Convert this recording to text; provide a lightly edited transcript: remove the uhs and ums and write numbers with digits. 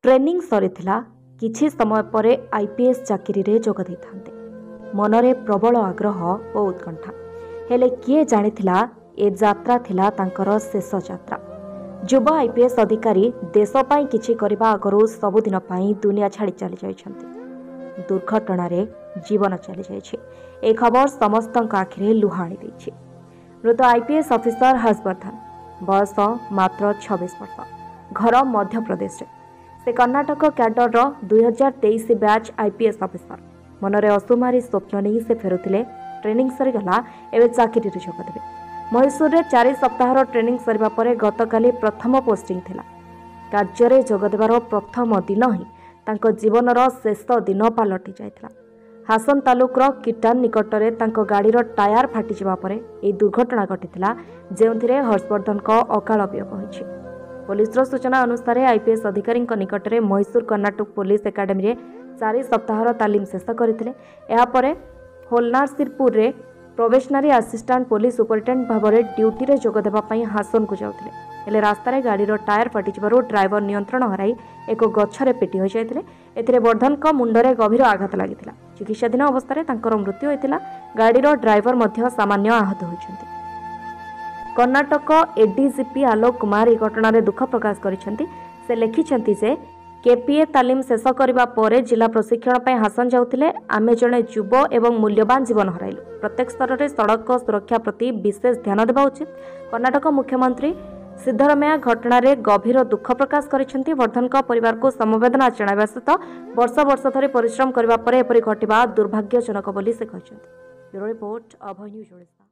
Training सरीथिला किछि समय पर आईपीएस चाकरी रे जोग देइथान्ते। मनरे प्रबल आग्रह और उत्कंठा हेले किए जानिथिला ए यात्रा थिला तांकर शेष यात्रा। युवा आईपीएस अधिकारी देश पाई किछि करबा आगरु सबुदिन पाई दुनिया छाड़ी चली जाइछन्ते। दुर्घटना रे जीवन चली जाइछे। ए खबर समस्तक आखिरे लुह आनी दैछि। मृत आईपीएस ऑफिसर हर्षवर्धन बयस मात्र 26 वर्ष, घर मध्य प्रदेश रे। से Karnataka cadre 2023 batch IPS officer. मनरे असुमारी स्वप्न नहीं से फेरुथिले। ट्रेनिंग सरीगला एवं चाकरी जोग देवे। मैसूर रे 4 सप्ताहर ट्रेनिंग सरिबा परे गतकाली प्रथम पोस्टिंग थिला। कार्य जोग देवार प्रथम दिन ही तांको जीवनर शेष दिन पलटि जाइथिला। हासन तालुकर किटान निकटरे तांको गाड़ीर टायर फाटी जिबा परे ए दुर्घटना घटिथिला, जेउथिरे हर्षवर्धन को अकाल वियोग होइछि। पुलिस सूचना अनुसार आईपीएस अधिकारी निकटरे मैसूर कर्णाटक पुलिस एकाडेमी रे 4 सप्ताहर तालीम शेष करथिले। एहा परे होलनारसिरपुर रे प्रोबेशनरी असिस्टेंट पुलिस सुपरिटेंडेंट भाव में ड्यूटी रे जोग देबा पई हासन को जाउथिले। हेले रास्तार गाड़ीर टायर फाटी जिबारु ड्राइवर नियंत्रण हराई एक गछरे पेटी हो जाइथिले। एथिरे वर्धन को मुंडरे गभीर आघात लागिथिला। चिकित्साधीन अवस्था तांकर मृत्यु होइथिला। गाड़ीर ड्राइवर मध्य सामान्य आहत होइछन्ति। कर्णाटक एडीजीपी आलोक कुमार ए घटना दुख प्रकाश करिसेंति। से लिखिसेंति जे केपीए तालीम शेष करबा परे जिला प्रशिक्षण पर हासन जाउथिले। आमे जणे युव एवं मूल्यवान जीवन हराइलु। प्रत्येक स्तर में सड़क सुरक्षा प्रति विशेष ध्यान देबा उचित। कर्णाटक मुख्यमंत्री सिद्धरमैया घटना रे गभीर दुख प्रकाश करिसेंति। वर्धन का परिवार को समवेदना जणाइबा सहित वर्ष वर्ष धरि परिश्रम करबा परे एपरि घटिबा दुर्भाग्यजनक बोली से कहिसेंति। ब्यूरो रिपोर्ट अभय न्यूज।